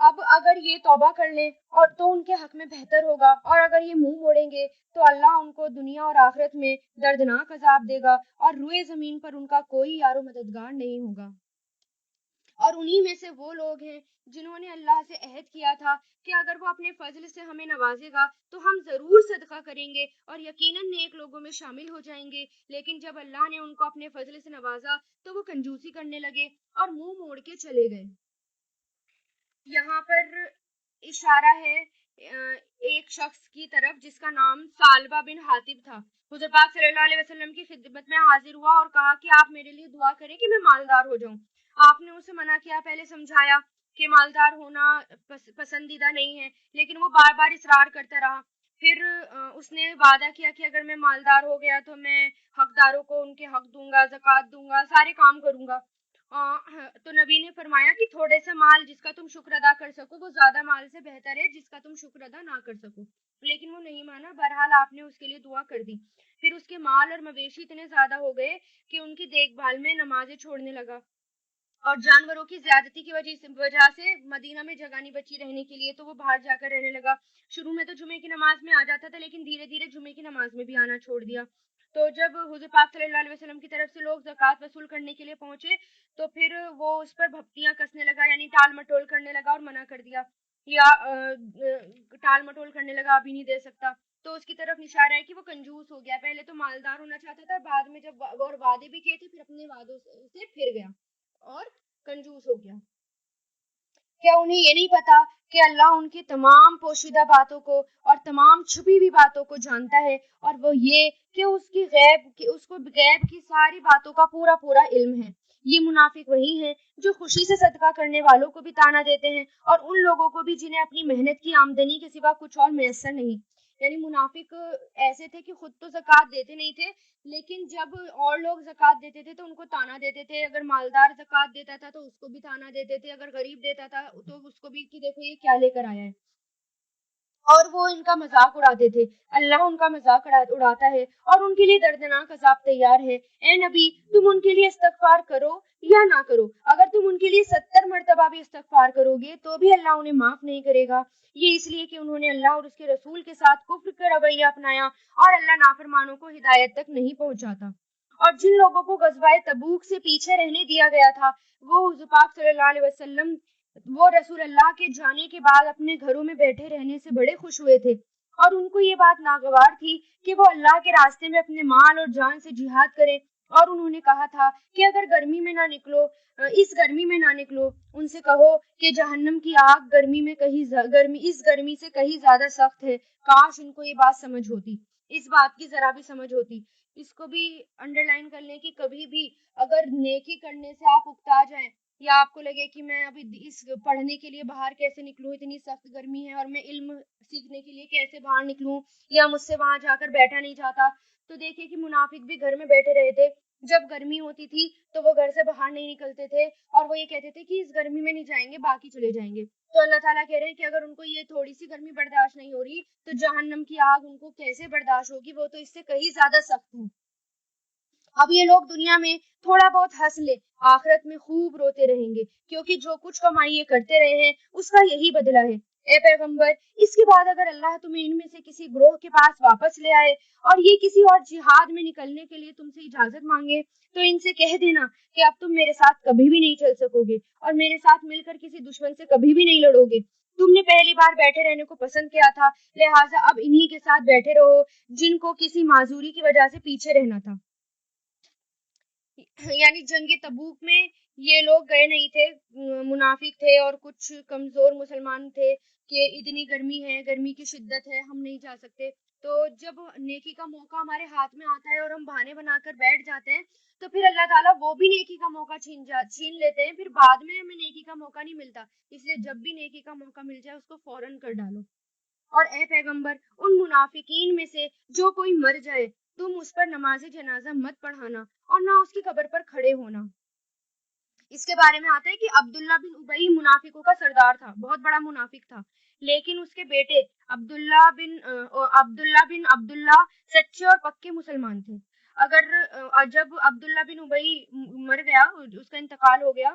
اب اگر یہ توبہ کر لیں اور تو ان کے حق میں بہتر ہوگا، اور اگر یہ منہ موڑیں گے تو اللہ ان کو دنیا اور آخرت میں دردناک عذاب دے گا، اور روئے زمین پر ان کا کوئی یار و مددگار نہیں ہوگا۔ اور انہی میں سے وہ لوگ ہیں جنہوں نے اللہ سے عہد کیا تھا کہ اگر وہ اپنے فضل سے ہمیں نوازے گا تو ہم ضرور صدقہ کریں گے اور یقیناً نیک لوگوں میں شامل ہو جائیں گے، لیکن جب اللہ نے ان کو اپنے فضل سے نوازا تو وہ کنجوسی کرنے لگے اور منہ موڑ کے چلے گئے۔ یہاں پر اشارہ ہے ایک شخص کی طرف جس کا نام ثعلبہ بن حاطب تھا۔ حضور پاک صلی اللہ علیہ وسلم کی خدمت میں حاضر ہوا اور کہا کہ آپ میرے لیے دعا کریں کہ میں مالدار ہو جاؤں۔ آپ نے اسے منع کیا، پہلے سمجھایا کہ مالدار ہونا پسندیدہ نہیں ہے، لیکن وہ بار بار اصرار کرتا رہا۔ پھر اس نے وعدہ کیا کہ اگر میں مالدار ہو گیا تو میں حقداروں کو ان کے حق دوں گا، زکوٰۃ دوں گا، سارے کام کروں گا۔ تو نبی نے فرمایا کہ تھوڑے سے مال جس کا تم شکر ادا کر سکو وہ زیادہ مال سے بہتر ہے جس کا تم شکر ادا نہ کر سکو، لیکن وہ نہیں مانا۔ بہرحال آپ نے اس کے لیے دعا کر دی۔ پھر اس کے مال اور مویشی اتنے زیادہ ہو گئے کہ ان کی دیکھ بھال میں نمازیں چھوڑنے لگا، اور جانوروں کی زیادتی کی وجہ سے مدینہ میں جگہ نہیں بچی رہنے کے لیے، تو وہ باہر جا کر رہنے لگا۔ شروع میں تو جمعے کی نماز میں آ جاتا تھا، لیکن دھیرے دھیرے جمعے کی نماز میں بھی آنا چھوڑ دیا۔ تو جب حضور پاک صلی اللہ علیہ وسلم کی طرف سے لوگ زکوٰۃ وصول کرنے کے لیے پہنچے تو پھر وہ اس پر بھپتیاں کسنے لگا، یعنی ٹال مٹول کرنے لگا اور منع کر دیا، یا ٹال مٹول کرنے لگا ابھی نہیں دے سکتا۔ تو اس کی طرف اشارہ ہے کہ وہ کنجوس ہو گیا، پہلے تو مالدار ہونا چاہتا تھا، بعد میں جب اور وعدے بھی کیے تھے پھر اپنے وعدوں سے پھر گیا اور کنجوس ہو گیا۔ کیا انہیں یہ نہیں پتا کہ اللہ ان کی تمام پوشیدہ باتوں کو اور تمام چھپی ہوئی باتوں کو جانتا ہے، اور وہ یہ کہ اس کو غیب کی ساری باتوں کا پورا پورا علم ہے۔ یہ منافق وہی ہیں جو خوشی سے صدقہ کرنے والوں کو بھی تانا دیتے ہیں اور ان لوگوں کو بھی جنہیں اپنی محنت کی آمدنی کے سوا کچھ اور میسر نہیں۔ یعنی منافق ایسے تھے کہ خود تو زکوٰۃ دیتے نہیں تھے، لیکن جب اور لوگ زکوٰۃ دیتے تھے تو ان کو تانا دیتے تھے، اگر مالدار زکوٰۃ دیتا تھا تو اس کو بھی تانا دیتے تھے، اگر غریب دیتا تھا تو اس کو بھی کہ دیکھو یہ کیا لے کر آیا ہے، اور وہ ان کا مذاق اڑاتے تھے۔ اللہ ان کا مذاق اڑاتا ہے اور ان کے لیے دردناک عذاب تیار ہے۔ اے نبی، تم ان کے لیے استغفار کرو یا نہ کرو، اگر تم ان کے لیے 70 مرتبہ بھی استغفار کرو گے تو بھی اللہ انہیں معاف نہیں کرے گا، یہ اس لیے کہ انہوں نے اللہ اور اس کے رسول کے ساتھ کفر کا رویہ اپنایا، اور اللہ نافرمانوں کو ہدایت تک نہیں پہنچاتا۔ اور جن لوگوں کو غزوہ تبوک سے پیچھے رہنے دیا گیا تھا وہ حضور پاک صلی اللہ علیہ وسلم وہ رسول اللہ کے جانے کے بعد اپنے گھروں میں بیٹھے رہنے سے بڑے خوش ہوئے تھے، اور ان کو یہ بات ناگوار تھی کہ وہ اللہ کے راستے میں اپنے مال اور جان سے جہاد کریں، اور انہوں نے کہا تھا کہ اگر گرمی میں نہ نکلو، اس گرمی میں نہ نکلو، ان سے کہو کہ جہنم کی آگ اس گرمی سے کہیں زیادہ سخت ہے۔ کاش ان کو یہ بات سمجھ ہوتی، اس بات کی ذرا بھی سمجھ ہوتی۔ اس کو بھی انڈر لائن کر لیں کہ کبھی بھی اگر نیکی کرنے سے آپ اکتا جائیں یا آپ کو لگے کہ میں ابھی اس پڑھنے کے لیے باہر کیسے نکلوں، اتنی سخت گرمی ہے اور میں علم سیکھنے کے لیے کیسے باہر نکلوں، یا مجھ سے وہاں جا کر بیٹھا نہیں جاتا، تو دیکھیے کہ منافق بھی گھر میں بیٹھے رہے تھے۔ جب گرمی ہوتی تھی تو وہ گھر سے باہر نہیں نکلتے تھے اور وہ یہ کہتے تھے کہ اس گرمی میں نہیں جائیں گے، باقی چلے جائیں گے۔ تو اللہ تعالیٰ کہہ رہے ہیں کہ اگر ان کو یہ تھوڑی سی گرمی برداشت نہیں ہو رہی تو جہنم کی آگ ان کو کیسے برداشت ہوگی، وہ تو اس سے کہیں زیادہ سخت ہے۔ اب یہ لوگ دنیا میں تھوڑا بہت ہنس لے، آخرت میں خوب روتے رہیں گے، کیونکہ جو کچھ کمائی یہ کرتے رہے ہیں اس کا یہی بدلہ ہے۔ اے پیغمبر، اس کے بعد اگر اللہ تمہیں ان میں سے کسی گروہ کے پاس واپس لے آئے اور یہ کسی اور جہاد میں نکلنے کے لیے تم سے اجازت مانگے تو ان سے کہہ دینا کہ اب تم میرے ساتھ کبھی بھی نہیں چل سکو گے اور میرے ساتھ مل کر کسی دشمن سے کبھی بھی نہیں لڑو گے۔ تم نے پہلی بار بیٹھے رہنے کو پسند کیا تھا، لہٰذا اب انہی کے ساتھ بیٹھے رہو جن کو کسی معذوری کی وجہ سے پیچھے رہنا تھا۔ یعنی جنگ تبوک میں یہ لوگ گئے نہیں تھے، منافق تھے اور کچھ کمزور مسلمان تھے کہ اتنی گرمی ہے، گرمی کی شدت ہے، ہم نہیں جا سکتے۔ تو جب نیکی کا موقع ہمارے ہاتھ میں آتا ہے اور ہم بہانے بنا کر بیٹھ جاتے ہیں تو پھر اللہ تعالیٰ وہ بھی نیکی کا موقع چھین لیتے ہیں، پھر بعد میں ہمیں نیکی کا موقع نہیں ملتا، اس لیے جب بھی نیکی کا موقع مل جائے اس کو فوراً کر ڈالو۔ اور اے پیغمبر، ان منافقین میں سے جو کوئی مر جائے تم اس پر نماز جنازہ مت پڑھانا اور نہ اس کی قبر پر کھڑے ہونا۔ اس کے بارے میں آتا ہے کہ عبداللہ بن ابی منافقوں کا سردار تھا، بہت بڑا منافق تھا، لیکن اس کے بیٹے عبداللہ بن عبداللہ سچے اور پکے مسلمان تھے۔ جب عبداللہ بن ابی مر گیا، اس کا انتقال ہو گیا،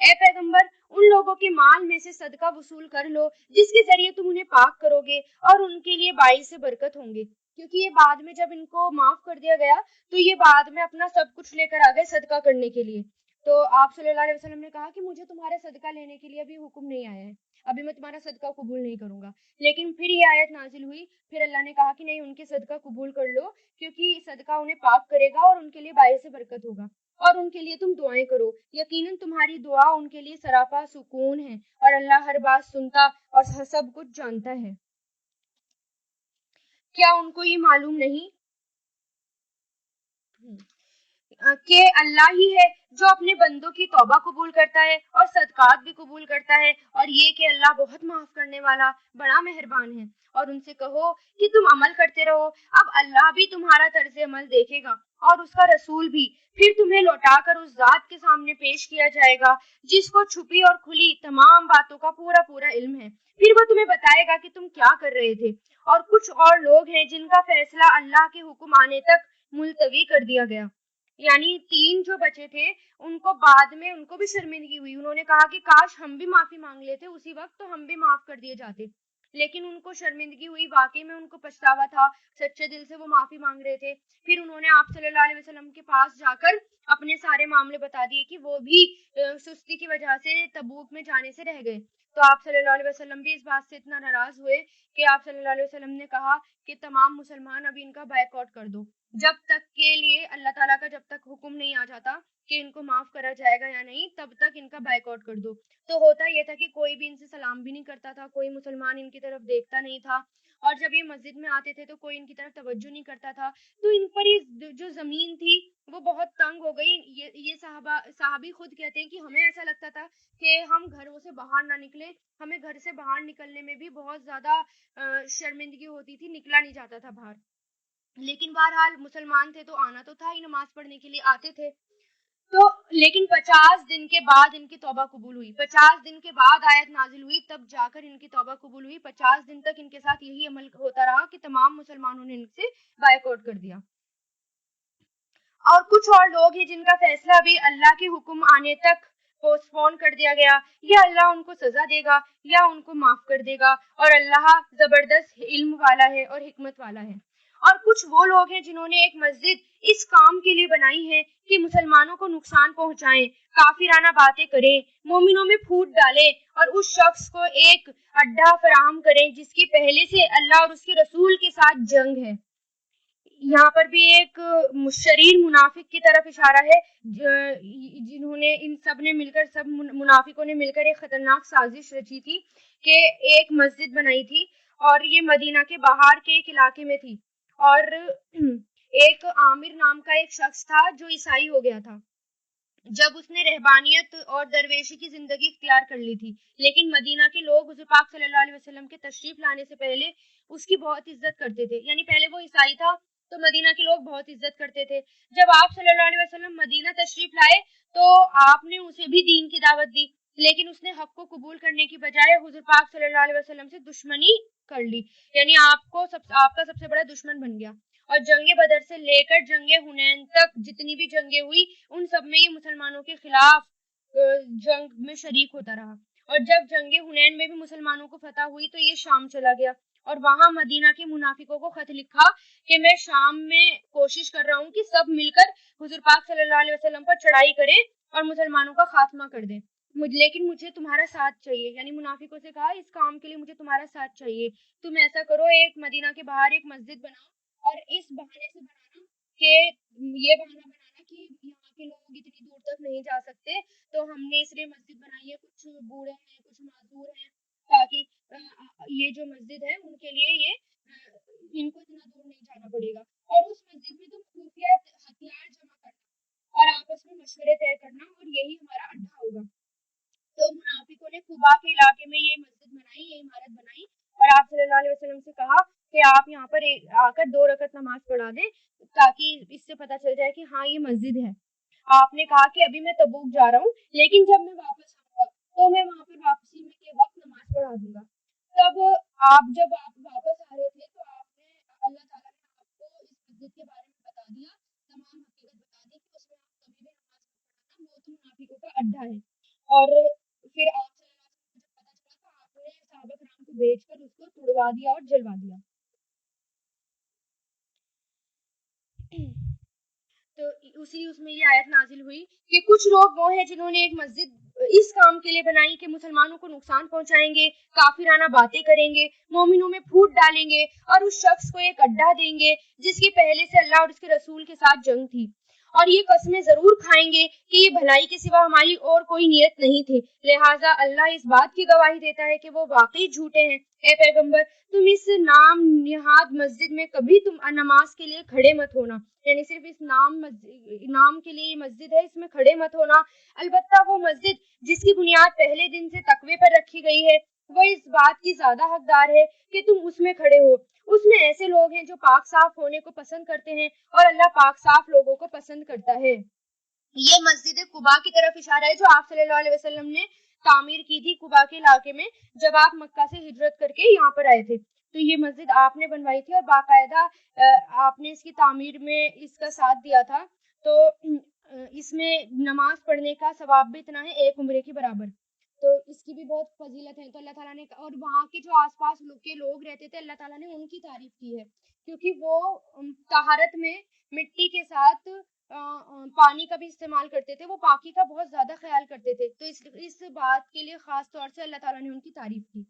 اے پیغمبر ان لوگوں کے مال میں سے صدقہ وصول کر لو جس کے ذریعے تم انہیں پاک کرو گے اور ان کے لیے باعث برکت ہوں گے، کیونکہ یہ بعد میں جب ان کو معاف کر دیا گیا تو یہ بعد میں اپنا سب کچھ لے کر آ گئے صدقہ کرنے کے لیے. تو آپ صلی اللہ علیہ وسلم نے کہا کہ مجھے تمہارے صدقہ لینے کے لیے ابھی حکم نہیں آیا ہے، ابھی میں تمہارا صدقہ قبول نہیں کروں گا. لیکن پھر یہ آیت نازل ہوئی، پھر اللہ نے کہا کہ نہیں، ان کے صدقہ قبول کر لو کیونکہ صدقہ انہیں پاک کرے گا اور ان کے لیے باعث برکت ہوگا، اور ان کے لیے تم دعائیں کرو، یقیناً تمہاری دعا ان کے لیے سراپا سکون ہے اور اللہ ہر بات سنتا اور سب کچھ جانتا ہے. کیا ان کو یہ معلوم نہیں کہ اللہ ہی ہے جو اپنے بندوں کی توبہ قبول کرتا ہے اور صدقات بھی قبول کرتا ہے، اور یہ کہ اللہ بہت معاف کرنے والا بڑا مہربان ہے. اور ان سے کہو کہ تم عمل کرتے رہو، اب اللہ بھی تمہارا طرز عمل دیکھے گا اور اس کا رسول بھی، پھر تمہیں لوٹا کر اس ذات کے سامنے پیش کیا جائے گا جس کو چھپی اور کھلی تمام باتوں کا پورا پورا علم ہے، پھر وہ تمہیں بتائے گا کہ تم کیا کر رہے تھے. اور کچھ اور لوگ ہیں جن کا فیصلہ اللہ کے حکم آنے تک ملتوی کر دیا گیا، یعنی 3 جو بچے تھے ان کو بعد میں ان کو بھی شرمندگی ہوئی، انہوں نے کہا کہ کاش ہم بھی معافی مانگ لیتے اسی وقت تو ہم بھی معاف کر دیے جاتے، لیکن ان کو شرمندگی ہوئی، واقعی میں ان کو پچھتاوا تھا، سچے دل سے وہ معافی مانگ رہے تھے. پھر انہوں نے آپ صلی اللہ علیہ وسلم کے پاس جا کر اپنے سارے معاملے بتا دیے کہ وہ بھی سستی کی وجہ سے تبوک میں جانے سے رہ گئے. تو آپ صلی اللہ علیہ وسلم بھی اس بات سے اتنا ناراض ہوئے کہ آپ صلی اللہ علیہ وسلم نے کہا کہ تمام مسلمان ابھی ان کا بائیکاٹ کر دو، جب تک کے لیے اللہ تعالیٰ کا جب تک حکم نہیں آ جاتا کہ ان کو معاف کرا جائے گا یا نہیں، تب تک ان کا بائیکاٹ کر دو. تو ہوتا یہ تھا کہ کوئی بھی ان سے سلام بھی نہیں کرتا تھا، کوئی مسلمان ان کی طرف دیکھتا نہیں تھا، اور جب یہ مسجد میں آتے تھے تو کوئی ان کی طرف توجہ نہیں کرتا تھا. تو ان پر یہ جو زمین تھی وہ بہت تنگ ہو گئی. یہ صحابی خود کہتے ہیں کہ ہمیں ایسا لگتا تھا کہ ہم گھروں سے باہر نہ نکلیں، ہمیں گھر سے باہر نکلنے میں بھی بہت زیادہ شرمندگی ہوتی تھی، نکلا نہیں جاتا تھا باہر. لیکن بہرحال مسلمان تھے تو آنا تو تھا ہی، نماز پڑھنے کے لیے آتے تھے. تو لیکن 50 دن کے بعد ان کی توبہ قبول ہوئی، 50 دن کے بعد آیت نازل ہوئی، تب جا کر ان کی توبہ قبول ہوئی. 50 دن تک ان کے ساتھ یہی عمل ہوتا رہا کہ تمام مسلمانوں نے ان سے بائیکاٹ کر دیا. اور کچھ اور لوگ ہیں جن کا فیصلہ بھی اللہ کے حکم آنے تک پوسٹ پون کر دیا گیا، یا اللہ ان کو سزا دے گا یا ان کو معاف کر دے گا، اور اللہ زبردست علم والا ہے اور حکمت والا ہے. اور کچھ وہ لوگ ہیں جنہوں نے ایک مسجد اس کام کے لیے بنائی ہے کہ مسلمانوں کو نقصان پہنچائیں، کافرانہ باتیں کریں، مومنوں میں پھوٹ ڈالیں اور اس شخص کو ایک اڈا فراہم کریں جس کی پہلے سے اللہ اور اس کے رسول کے ساتھ جنگ ہے. یہاں پر بھی ایک شریر منافق کی طرف اشارہ ہے، جنہوں نے ان سب نے مل کر، سب منافقوں نے مل کر ایک خطرناک سازش رچی تھی کہ ایک مسجد بنائی تھی، اور یہ مدینہ کے باہر کے ایک علاقے میں تھی. اور ایک عامر نام کا ایک شخص تھا جو عیسائی ہو گیا تھا جب اس نے رہبانیت اور درویشی کی زندگی اختیار کر لی تھی، لیکن مدینہ کے لوگ حضور پاک صلی اللہ علیہ وسلم کے تشریف لانے سے پہلے اس کی بہت عزت کرتے تھے. یعنی پہلے وہ عیسائی تھا تو مدینہ کے لوگ بہت عزت کرتے تھے. جب آپ صلی اللہ علیہ وسلم مدینہ تشریف لائے تو آپ نے اسے بھی دین کی دعوت دی، لیکن اس نے حق کو قبول کرنے کی بجائے حضور پاک صلی اللہ علیہ وسلم سے دشمنی کر لی، یعنی آپ کا سب سے بڑا دشمن بن گیا. اور جنگ بدر سے لے کر جنگ حنین تک جتنی بھی جنگیں ہوئی ان سب میں یہ مسلمانوں کے خلاف جنگ میں شریک ہوتا رہا. اور جب جنگ حنین میں بھی مسلمانوں کو فتح ہوئی تو یہ شام چلا گیا اور وہاں مدینہ کے منافقوں کو خط لکھا کہ میں شام میں کوشش کر رہا ہوں کہ سب مل کر حضور پاک صلی اللہ علیہ وسلم پر چڑھائی کریں اور مسلمانوں کا خاتمہ کر دیں، لیکن مجھے تمہارا ساتھ چاہیے. یعنی منافقوں سے کہا اس کام کے لیے مجھے تمہارا ساتھ چاہیے، تم ایسا کرو ایک مدینہ کے باہر ایک مسجد بناؤ، اور اس بہانے سے بنانا کہ یہ بہانہ بنانا کہ یہاں کے لوگ اتنی دور تک نہیں جا سکتے، تو ہم نے اس لیے مسجد بنائی ہے، کچھ بوڑھے ہیں کچھ معذور ہیں، تاکہ یہ جو مسجد ہے ان کے لیے یہ ان کو اتنا دور نہیں جانا پڑے گا. اور اس مسجد میں تم خفیہ ہتھیار جمع کرنا اور آپس میں مشورے طے کرنا، اور یہی ہمارا اڈا ہوگا. تو منافقوں نے قبا کے علاقے میں یہ مسجد بنائی، یہ عمارت بنائی، اور آپ صلی اللہ علیہ وسلم سے کہا کہ آپ یہاں پر آ کر 2 رکعت نماز پڑھا دیں تاکہ اس سے پتہ چل جائے کہ ہاں یہ مسجد ہے. آپ نے کہا کہ ابھی میں تبوک جا رہا ہوں، لیکن جب میں واپس آؤں گا تو میں وہاں پر واپسی میں کے وقت نماز پڑھا دوں گا. تب جب آپ واپس آ رہے تھے تو آپ نے اللہ تعالیٰ نے آپ کو اس مسجد کے بارے میں بتا دیا، تمام حقیقت بتا دی کہ اس میں آپ کبھی بھی نماز پڑھنا، وہ تو منافقوں کا اڈا ہے. اور پھر آپ صلی اللہ علیہ وسلم کو جب پتا چلا تو آپ نے صحابہ کرام کو بھیج کر اس کو تڑوا دیا اور جلوا دیا۔ تو اس میں یہ آیت نازل ہوئی کہ کچھ لوگ وہ ہیں جنہوں نے ایک مسجد اس کام کے لیے بنائی کہ مسلمانوں کو نقصان پہنچائیں گے، کافرانہ باتیں کریں گے، مومنوں میں پھوٹ ڈالیں گے اور اس شخص کو ایک اڈا دیں گے جس کی پہلے سے اللہ اور اس کے رسول کے ساتھ جنگ تھی، اور یہ قسمیں ضرور کھائیں گے کہ یہ بھلائی کے سوا ہماری اور کوئی نیت نہیں تھی، لہٰذا اللہ اس بات کی گواہی دیتا ہے کہ وہ واقعی جھوٹے ہیں۔ اے پیغمبر، تم اس نام نہاد مسجد میں کبھی تم نماز کے لیے کھڑے مت ہونا، یعنی صرف اس نام کے لیے مسجد ہے، اس میں کھڑے مت ہونا، البتہ وہ مسجد جس کی بنیاد پہلے دن سے تقوی پر رکھی گئی ہے وہ اس بات کی زیادہ حقدار ہے کہ تم اس میں کھڑے ہو۔ اس میں ایسے لوگ ہیں جو پاک صاف ہونے کو پسند کرتے ہیں اور اللہ پاک صاف لوگوں کو پسند کرتا ہے۔ یہ مسجد قباء کی طرف اشارہ ہے جو آپ صلی اللہ علیہ وسلم نے تعمیر کی تھی قباء کے علاقے میں جب آپ مکہ سے ہجرت کر کے یہاں پر آئے تھے، تو یہ مسجد آپ نے بنوائی تھی اور باقاعدہ آپ نے اس کی تعمیر میں اس کا ساتھ دیا تھا، تو اس میں نماز پڑھنے کا ثواب بھی اتنا ہے ایک عمرے کے برابر، تو اس کی بھی بہت فضیلت ہے۔ تو اللہ تعالیٰ نے اور وہاں کے جو آس پاس کے لوگ رہتے تھے اللہ تعالیٰ نے ان کی تعریف کی ہے کیونکہ وہ طہارت میں مٹی کے ساتھ پانی کا بھی استعمال کرتے تھے، وہ پاکی کا بہت زیادہ خیال کرتے تھے، تو اس بات کے لیے خاص طور سے اللہ تعالیٰ نے ان کی تعریف کی۔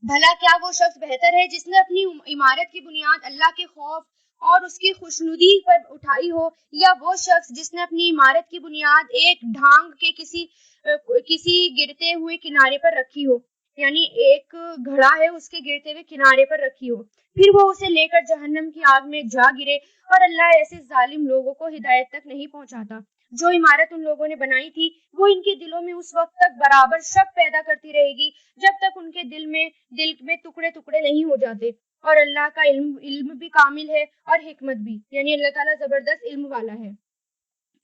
بھلا کیا وہ شخص بہتر ہے جس نے اپنی عمارت کی بنیاد اللہ کے خوف اور اس کی خوشنودی پر اٹھائی ہو، یا وہ شخص جس نے اپنی عمارت کی بنیاد ایک ڈھانگ کے کسی گرتے ہوئے کنارے پر رکھی ہو، یعنی ایک گھڑا ہے اس کے گرتے ہوئے کنارے پر رکھی ہو، پھر وہ اسے لے کر جہنم کی آگ میں جا گرے، اور اللہ ایسے ظالم لوگوں کو ہدایت تک نہیں پہنچاتا۔ جو عمارت ان لوگوں نے بنائی تھی وہ ان کے دلوں میں اس وقت تک برابر شک پیدا کرتی رہے گی جب تک ان کے دل میں ٹکڑے ٹکڑے نہیں ہو جاتے، اور اللہ کا علم بھی کامل ہے اور حکمت بھی، یعنی اللہ تعالیٰ زبردست علم والا ہے۔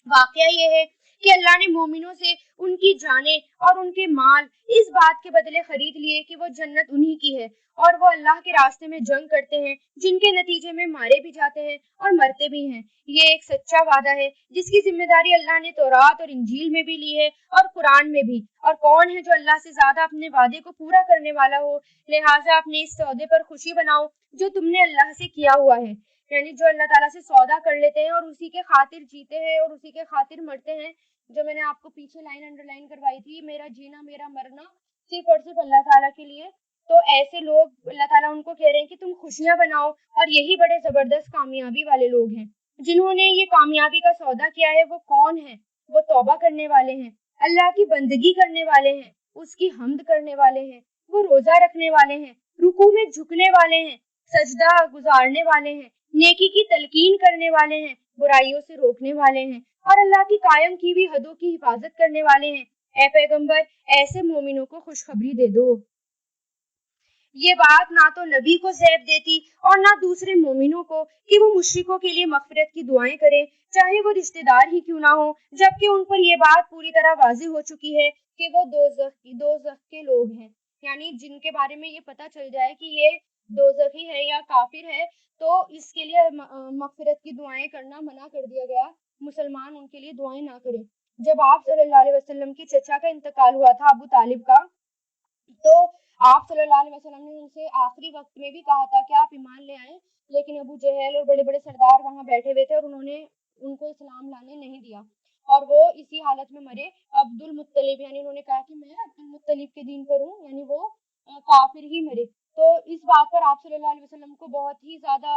واقعہ یہ ہے کہ اللہ نے مومنوں سے ان کی جانیں اور ان کے مال اس بات کے بدلے خرید لیے کہ وہ جنت انہی کی ہے، اور وہ اللہ کے راستے میں جنگ کرتے ہیں جن کے نتیجے میں مارے بھی جاتے ہیں اور مرتے بھی ہیں۔ یہ ایک سچا وعدہ ہے جس کی ذمہ داری اللہ نے تورات اور انجیل میں بھی لی ہے اور قرآن میں بھی، اور کون ہے جو اللہ سے زیادہ اپنے وعدے کو پورا کرنے والا ہو، لہٰذا اپنے اس سودے پر خوشی بناؤ جو تم نے اللہ سے کیا ہوا ہے، یعنی جو اللہ تعالیٰ سے سودا کر لیتے ہیں اور اسی کے خاطر جیتے ہیں اور اسی کے خاطر مرتے ہیں، جو میں نے آپ کو پیچھے لائن انڈر لائن کروائی تھی، میرا جینا میرا مرنا صرف اور صرف اللہ تعالیٰ کے لیے، تو ایسے لوگ اللہ تعالیٰ ان کو کہہ رہے ہیں کہ تم خوشیاں بناؤ، اور یہی بڑے زبردست کامیابی والے لوگ ہیں جنہوں نے یہ کامیابی کا سودا کیا ہے۔ وہ کون ہیں؟ وہ توبہ کرنے والے ہیں، اللہ کی بندگی کرنے والے ہیں، اس کی حمد کرنے والے ہیں، وہ روزہ رکھنے والے ہیں، رکوع میں جھکنے والے ہیں، سجدہ گزارنے والے ہیں، نیکی کی تلقین کرنے والے ہیں، برائیوں سے روکنے والے ہیں، اور اللہ کی قائم کی ہوئی حدوں کی حفاظت کرنے والے ہیں۔ اے پیغمبر، ایسے مومنوں کو خوشخبری دے دو۔ یہ بات نہ تو نبی کو زیب دیتی اور نہ دوسرے مومنوں کو کہ وہ مشرکوں کے لیے مغفرت کی دعائیں کریں، چاہے وہ رشتہ دار ہی کیوں نہ ہو، جبکہ ان پر یہ بات پوری طرح واضح ہو چکی ہے کہ وہ دوزخ کے لوگ ہیں، یعنی جن کے بارے میں یہ پتہ چل جائے کہ یہ دوزخی ہے یا کافر ہے، تو اس کے لیے مغفرت کی دعائیں کرنا منع کر دیا گیا، مسلمان ان کے لیے دعائیں نہ کریں۔ جب آپ صلی اللہ علیہ وسلم کی چچا کا انتقال ہوا تھا ابو طالب کا، تو آپ صلی اللہ علیہ وسلم نے ان سے آخری وقت میں بھی کہا تھا کہ آپ ایمان لے آئیں، لیکن ابو جہل اور بڑے بڑے سردار وہاں بیٹھے ہوئے تھے اور انہوں نے ان کو اسلام لانے نہیں دیا، اور وہ اسی حالت میں مرے۔ عبد المطلب، یعنی انہوں نے کہا کہ میں عبد المطلب کے دین پر ہوں، یعنی وہ کافر ہی مرے۔ تو اس بات پر آپ صلی اللہ علیہ وسلم کو بہت ہی زیادہ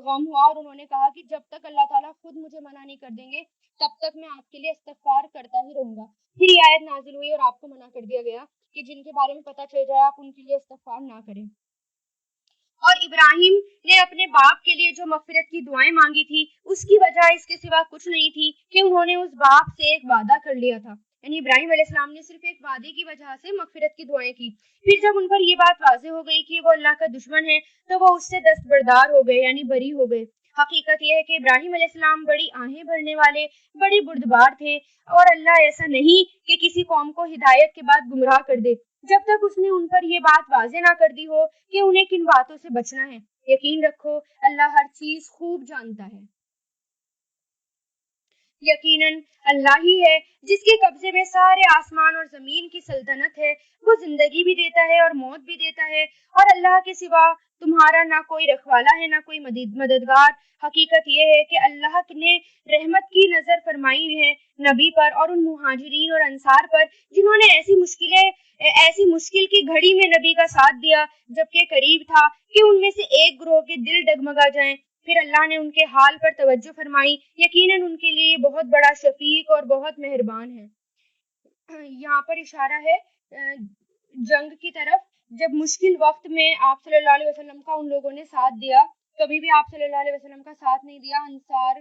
غم ہوا، اور انہوں نے کہا کہ جب تک اللہ تعالیٰ خود مجھے منع نہیں کر دیں گے تب تک میں آپ کے لیے استغفار کرتا ہی رہوں گا۔ پھر یہ آیت نازل ہوئی اور آپ کو منع کر دیا گیا کہ جن کے بارے میں پتہ چل جائے آپ ان کے لیے استغفار نہ کریں۔ اور ابراہیم نے اپنے باپ کے لیے جو مغفرت کی دعائیں مانگی تھی اس کی وجہ اس کے سوا کچھ نہیں تھی کہ انہوں نے اس باپ سے ایک وعدہ کر لیا تھا، یعنی ابراہیم علیہ السلام نے صرف ایک وعدے کی وجہ سے مغفرت کی دعائیں کی۔ پھر جب ان پر یہ بات واضح ہو گئی کہ وہ اللہ کا دشمن ہے تو وہ اس سے دستبردار ہو گئے، یعنی بری ہو گئے۔ حقیقت یہ ہے کہ ابراہیم علیہ السلام بڑی آہیں بھرنے والے، بڑے بردبار تھے، اور اللہ ایسا نہیں کہ کسی قوم کو ہدایت کے بعد گمراہ کر دے جب تک اس نے ان پر یہ بات واضح نہ کر دی ہو کہ انہیں کن باتوں سے بچنا ہے۔ یقین رکھو اللہ ہر چیز خوب جانتا ہے۔ یقیناً اللہ ہی ہے جس کے قبضے میں سارے آسمان اور زمین کی سلطنت ہے. وہ زندگی بھی دیتا ہے اور موت بھی دیتا ہے، اور اللہ کے سوا تمہارا نہ کوئی رکھوالا ہے نہ کوئی مددگار. حقیقت یہ ہے کہ اللہ نے رحمت کی نظر فرمائی ہے نبی پر اور ان مہاجرین اور انصار پر جنہوں نے ایسی مشکل کی گھڑی میں نبی کا ساتھ دیا جبکہ قریب تھا کہ ان میں سے ایک گروہ کے دل ڈگمگا جائیں. پھر اللہ نے ان کے حال پر توجہ فرمائی، یقیناً ان کے لیے یہ بہت بڑا شفیق اور بہت مہربان ہے. یہاں پر اشارہ ہے جنگ کی طرف. جب مشکل وقت میں آپ صلی اللہ علیہ وسلم کا ان لوگوں نے ساتھ دیا، کبھی بھی آپ صلی اللہ علیہ وسلم کا ساتھ نہیں دیا. انصار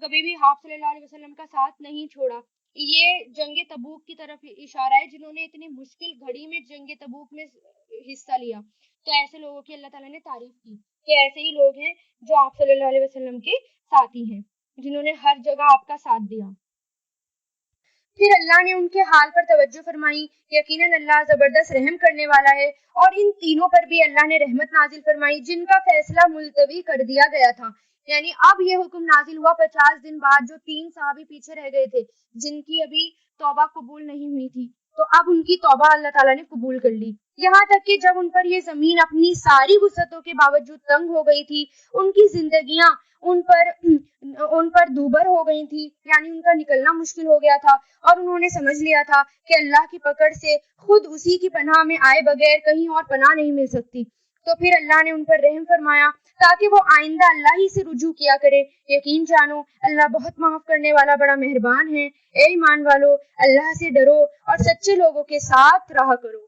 کبھی بھی آپ صلی اللہ علیہ وسلم کا ساتھ نہیں چھوڑا. یہ جنگ تبوک کی طرف اشارہ ہے جنہوں نے اتنی مشکل گھڑی میں جنگ تبوک میں حصہ لیا. تو ایسے لوگوں کی اللہ تعالیٰ نے تعریف کی کہ ایسے ہی لوگ ہیں جو آپ صلی اللہ علیہ وسلم کے ساتھی ہیں، جنہوں نے ہر جگہ آپ کا ساتھ دیا. پھر اللہ نے ان کے حال پر توجہ فرمائی، یقیناً اللہ زبردست رحم کرنے والا ہے. اور ان تینوں پر بھی اللہ نے رحمت نازل فرمائی جن کا فیصلہ ملتوی کر دیا گیا تھا. یعنی اب یہ حکم نازل ہوا 50 دن بعد. جو 3 صحابی پیچھے رہ گئے تھے جن کی ابھی توبہ قبول نہیں ہوئی تھی، تو اب ان کی توبہ اللہ تعالیٰ نے قبول کر لی. یہاں تک کہ جب ان پر یہ زمین اپنی ساری وسعتوں کے باوجود تنگ ہو گئی تھی، ان کی زندگیاں ان پر دوبر ہو گئی تھی، یعنی ان کا نکلنا مشکل ہو گیا تھا، اور انہوں نے سمجھ لیا تھا کہ اللہ کی پکڑ سے خود اسی کی پناہ میں آئے بغیر کہیں اور پناہ نہیں مل سکتی. تو پھر اللہ نے ان پر رحم فرمایا تاکہ وہ آئندہ اللہ ہی سے رجوع کیا کرے. یقین جانو اللہ بہت معاف کرنے والا بڑا مہربان ہے. اے ایمان والو، اللہ سے ڈرو اور سچے لوگوں کے ساتھ رہا کرو.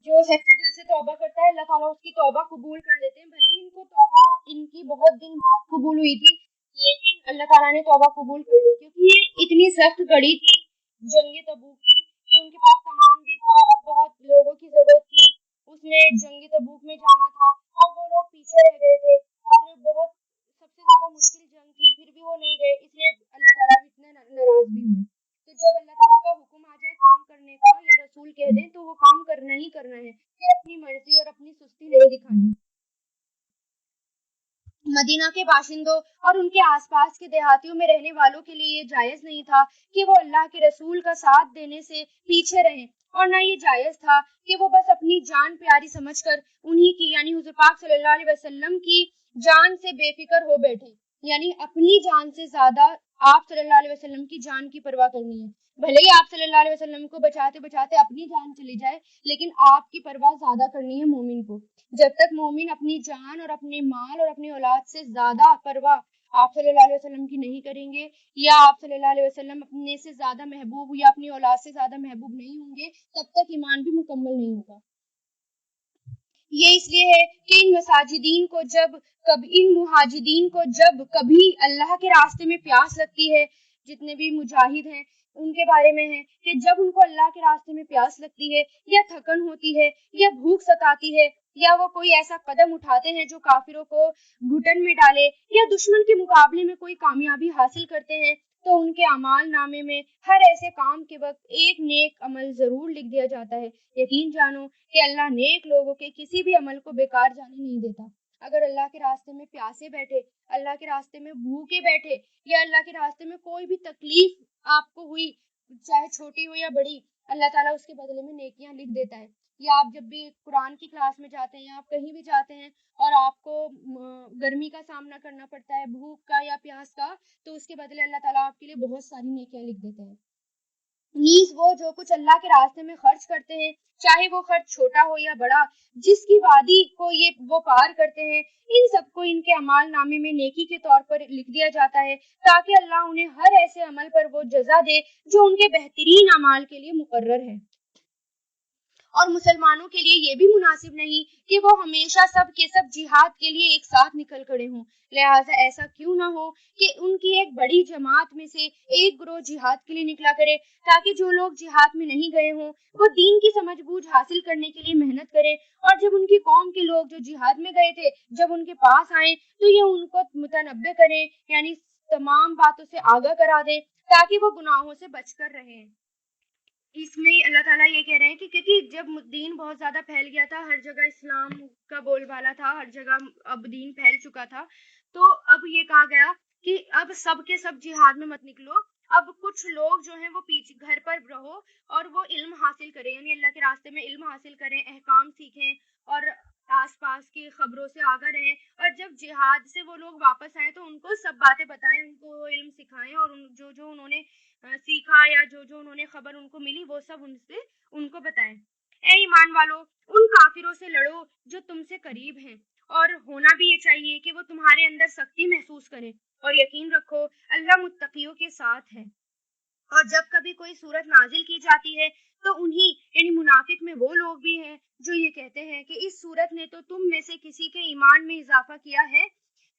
جو سچے دل سے توبہ کرتا ہے اللہ تعالیٰ اس کی توبہ قبول کر لیتے ہیں. بھلے ان کو توبہ ان کی بہت دن بعد قبول ہوئی تھی، لیکن اللہ تعالیٰ نے توبہ قبول کر لی، کیونکہ یہ اتنی سخت گھڑی تھی جنگ تبوک کی کہ ان کے پاس سامان بھی تھا اور بہت لوگوں کی ضرورت تھی. اس میں جنگ تبوک میں جانا تھا اور وہ لوگ پیچھے رہ گئے تھے اور بہت سب سے زیادہ مشکل جنگ تھی، پھر بھی وہ نہیں گئے. اس لیے اللہ تعالیٰ بھی اتنے ناراض بھی ہوئے. تو جب اللہ تعالیٰ کا حکم آ جائے کام کرنے کا یا رسول کہہ دیں تو وہ کام کرنا ہی کرنا ہے، پھر اپنی مرضی اور اپنی سستی نہیں دکھانی. مدینہ کے باشندوں اور ان کے آس پاس کے دیہاتیوں میں رہنے والوں کے لیے یہ جائز نہیں تھا کہ وہ اللہ کے رسول کا ساتھ دینے سے پیچھے رہیں، اور نہ یہ جائز تھا کہ وہ بس اپنی جان پیاری سمجھ کر انہی کی یعنی حضور پاک صلی اللہ علیہ وسلم کی جان سے بے فکر ہو بیٹھے. یعنی اپنی جان سے زیادہ آپ صلی اللہ علیہ وسلم کی جان کی پرواہ کرنی ہے. بھلے ہی آپ صلی اللہ علیہ وسلم کو بچاتے بچاتے اپنی جان چلی جائے، لیکن آپ کی پرواہ زیادہ کرنی ہے مومن کو. جب تک مومن اپنی جان اور اپنے مال اور اپنی اولاد سے زیادہ پرواہ آپ صلی اللہ علیہ وسلم کی نہیں کریں گے، یا آپ صلی اللہ علیہ وسلم اپنے سے زیادہ محبوب یا اپنی اولاد سے زیادہ محبوب نہیں ہوں گے، تب تک ایمان بھی مکمل نہیں ہوگا. یہ اس لیے ہے کہ ان مہاجدین کو جب کبھی اللہ کے راستے میں پیاس لگتی ہے، جتنے بھی مجاہد ہیں ان کے بارے میں ہے کہ جب ان کو اللہ کے راستے میں پیاس لگتی ہے یا تھکن ہوتی ہے یا بھوک ستاتی ہے یا وہ کوئی ایسا قدم اٹھاتے ہیں جو کافروں کو گھٹن میں ڈالے یا دشمن کے مقابلے میں کوئی کامیابی حاصل کرتے ہیں، تو ان کے اعمال نامے میں ہر ایسے کام کے وقت ایک نیک عمل ضرور لکھ دیا جاتا ہے. یقین جانو کہ اللہ نیک لوگوں کے کسی بھی عمل کو بیکار جانے نہیں دیتا. اگر اللہ کے راستے میں پیاسے بیٹھے، اللہ کے راستے میں بھوکے بیٹھے یا اللہ کے راستے میں کوئی بھی تکلیف آپ کو ہوئی، چاہے چھوٹی ہو یا بڑی، اللہ تعالیٰ اس کے بدلے میں نیکیاں لکھ دیتا ہے. یا آپ جب بھی قرآن کی کلاس میں جاتے ہیں یا آپ کہیں بھی جاتے ہیں اور آپ کو گرمی کا سامنا کرنا پڑتا ہے، بھوک کا یا پیاس کا، تو اس کے بدلے اللہ تعالیٰ آپ کے لیے بہت ساری نیکیاں لکھ دیتے ہیں. نیز وہ جو کچھ اللہ کے راستے میں خرچ کرتے ہیں، چاہے وہ خرچ چھوٹا ہو یا بڑا، جس کی وادی کو وہ پار کرتے ہیں، ان سب کو ان کے اعمال نامے میں نیکی کے طور پر لکھ دیا جاتا ہے تاکہ اللہ انہیں ہر ایسے عمل پر وہ جزا دے جو ان کے بہترین اعمال کے لیے مقرر ہے. اور مسلمانوں کے لیے یہ بھی مناسب نہیں کہ وہ ہمیشہ سب کے سب جہاد کے لیے ایک ساتھ نکل کھڑے ہوں. لہٰذا ایسا کیوں نہ ہو کہ ان کی ایک بڑی جماعت میں سے ایک گروہ جہاد کے لیے نکلا کرے تاکہ جو لوگ جہاد میں نہیں گئے ہوں وہ دین کی سمجھ بوجھ حاصل کرنے کے لیے محنت کریں، اور جب ان کی قوم کے لوگ جو جہاد میں گئے تھے جب ان کے پاس آئیں تو یہ ان کو متنبع کریں، یعنی تمام باتوں سے آگاہ کرا دیں تاکہ وہ گناہوں سے بچ کر رہیں. اس میں اللہ تعالیٰ یہ کہہ رہے ہیں کہ کیونکہ جب دین بہت زیادہ پھیل گیا تھا، ہر جگہ اسلام کا بول بالا تھا، ہر جگہ اب دین پھیل چکا تھا، تو اب یہ کہا گیا کہ اب سب کے سب جہاد میں مت نکلو، اب کچھ لوگ جو ہیں وہ پیچھے گھر پر رہو اور وہ علم حاصل کریں، یعنی اللہ کے راستے میں علم حاصل کریں، احکام سیکھیں اور آس پاس کی خبروں سے آگاہ رہیں، اور جب جہاد سے وہ لوگ واپس آئیں تو ان کو سب باتیں بتائیں، ان کو علم سکھائیں، اور جو جو انہوں نے سیکھا یا جو جو انہوں نے خبر ان کو ملی وہ سب ان کو بتائیں۔ اے ایمان والو، ان کافروں سے لڑو جو تم سے قریب ہیں، اور ہونا بھی یہ چاہیے کہ وہ تمہارے اندر سختی محسوس کریں، اور یقین رکھو اللہ متقیوں کے ساتھ ہے۔ اور جب کبھی کوئی صورت نازل کی جاتی ہے تو انہی یعنی منافق میں وہ لوگ بھی ہیں جو یہ کہتے ہیں کہ اس صورت نے تو تم میں سے کسی کے ایمان میں اضافہ کیا ہے،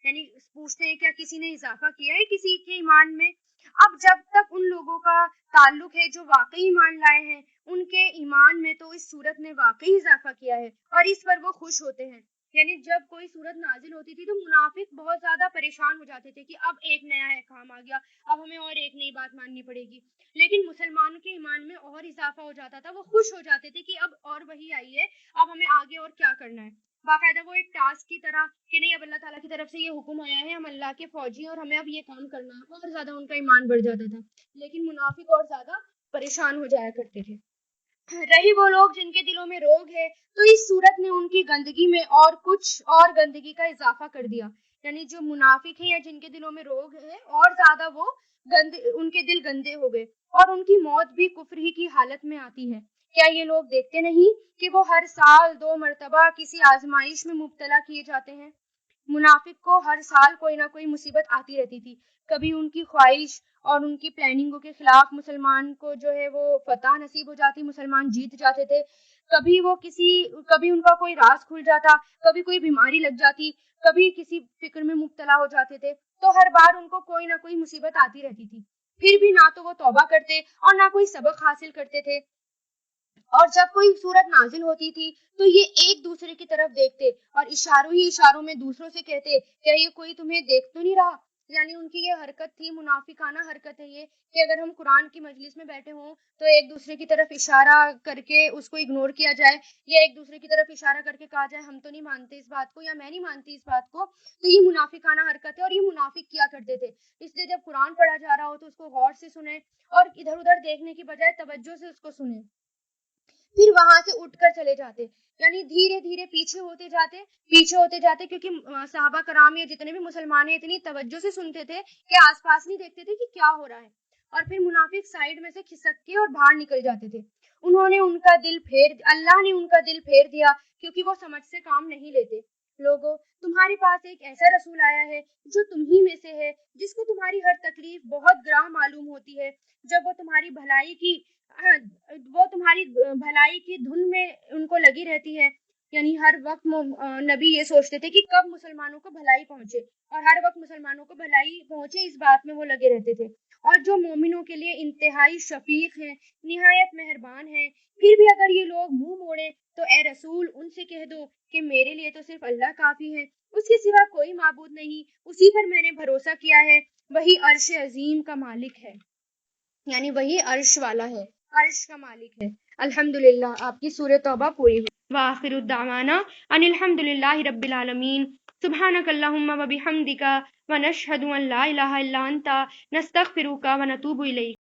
یعنی پوچھتے ہیں کیا کسی نے اضافہ کیا ہے کسی کے ایمان میں۔ اب جب تک ان لوگوں کا تعلق ہے جو واقعی ایمان لائے ہیں، ان کے ایمان میں تو اس صورت نے واقعی اضافہ کیا ہے اور اس پر وہ خوش ہوتے ہیں۔ یعنی جب کوئی صورت نازل ہوتی تھی تو منافق بہت زیادہ پریشان ہو جاتے تھے کہ اب ایک نیا احکام آ گیا، اب ہمیں اور ایک نئی بات ماننی پڑے گی، لیکن مسلمانوں کے ایمان میں اور اضافہ ہو جاتا تھا، وہ خوش ہو جاتے تھے کہ اب اور وہی آئی ہے، اب ہمیں آگے اور کیا کرنا ہے، باقاعدہ وہ ایک ٹاسک کی طرح کہ نہیں اب اللہ تعالیٰ کی طرف سے یہ حکم آیا ہے، ہم اللہ کے فوجی ہیں اور ہمیں اب یہ کام کرنا ہے، اور زیادہ ان کا ایمان بڑھ جاتا تھا۔ لیکن منافق اور زیادہ پریشان ہو جایا کرتے تھے۔ رہی وہ لوگ جن کے دلوں میں روگ ہے تو اس صورت نے ان کی گندگی میں اور کچھ اور گندگی کا اضافہ کر دیا، یعنی جو منافق ہیں یا جن کے دلوں میں روگ ہے اور زیادہ وہ ان کے دل گندے ہو گئے، اور ان کی موت بھی کفر ہی کی حالت میں آتی ہے۔ کیا یہ لوگ دیکھتے نہیں کہ وہ ہر سال 2 مرتبہ کسی آزمائش میں مبتلا کیے جاتے ہیں؟ منافق کو ہر سال کوئی نہ کوئی مصیبت آتی رہتی تھی، کبھی ان کی خواہش اور ان کی پلاننگوں کے خلاف مسلمان کو جو ہے وہ فتح نصیب ہو جاتی، مسلمان جیت جاتے تھے، کبھی ان کا کوئی راز کھل جاتا، کبھی کوئی بیماری لگ جاتی، کبھی کسی فکر میں مبتلا ہو جاتے تھے، تو ہر بار ان کو کوئی نہ کوئی مصیبت آتی رہتی تھی، پھر بھی نہ تو وہ توبہ کرتے اور نہ کوئی سبق حاصل کرتے تھے۔ اور جب کوئی صورت نازل ہوتی تھی تو یہ ایک دوسرے کی طرف دیکھتے اور اشاروں ہی اشاروں میں دوسروں سے کہتے کیا یہ کوئی تمہیں دیکھ تو نہیں رہا؟ یعنی ان کی یہ حرکت تھی، منافقانہ حرکت ہے یہ، کہ اگر ہم قرآن کی مجلس میں بیٹھے ہوں تو ایک دوسرے کی طرف اشارہ کر کے اس کو اگنور کیا جائے، یا ایک دوسرے کی طرف اشارہ کر کے کہا جائے ہم تو نہیں مانتے اس بات کو، یا میں نہیں مانتی اس بات کو۔ تو یہ منافقانہ حرکت ہے اور یہ منافق کیا کرتے تھے، اس لیے جب قرآن پڑھا جا رہا ہو تو اس کو غور سے سنیں اور ادھر ادھر دیکھنے کی بجائے توجہ سے اس کو سنیں، پھر وہاں سے اٹھ کر چلے جاتے، یعنی دھیرے دھیرے پیچھے ہوتے جاتے کیونکہ صحابہ کرام یا جتنے بھی مسلمان ہیں اتنی توجہ سے سنتے تھے کہ آس پاس نہیں دیکھتے تھے کہ کیا ہو رہا ہے، اور پھر منافق سائیڈ میں سے کھسک کے اور باہر نکل جاتے تھے۔ اللہ نے ان کا دل پھیر دیا کیونکہ وہ سمجھ سے کام نہیں لیتے۔ لوگوں، تمہارے پاس ایک ایسا رسول آیا ہے جو تم ہی میں سے ہے، جس کو تمہاری ہر تکلیف بہت گراں معلوم ہوتی ہے، جب وہ تمہاری بھلائی کی دھن میں ان کو لگی رہتی ہے، یعنی ہر وقت نبی یہ سوچتے تھے کہ کب مسلمانوں کو بھلائی پہنچے، اور ہر وقت مسلمانوں کو بھلائی پہنچے اس بات میں وہ لگے رہتے تھے، اور جو مومنوں کے لیے انتہائی شفیق ہیں، نہایت مہربان ہیں۔ پھر بھی اگر یہ لوگ منہ موڑے تو اے رسول ان سے کہہ دو کہ میرے لیے تو صرف اللہ کافی ہے، اس کے سوا کوئی معبود نہیں، اسی پر میں نے بھروسہ کیا ہے، وہی عرش عظیم کا مالک ہے، یعنی وہی عرش والا ہے، عرش کا مالک ہے۔ الحمدللہ، آپ کی سورہ توبہ پوری ہوئی۔ وآخر الدعوانا ان الحمدللہ رب العالمین۔ سبحانک اللہم و بحمدک ونشہد ان لا الہ الا انت نستغفرک ونتوب الیک۔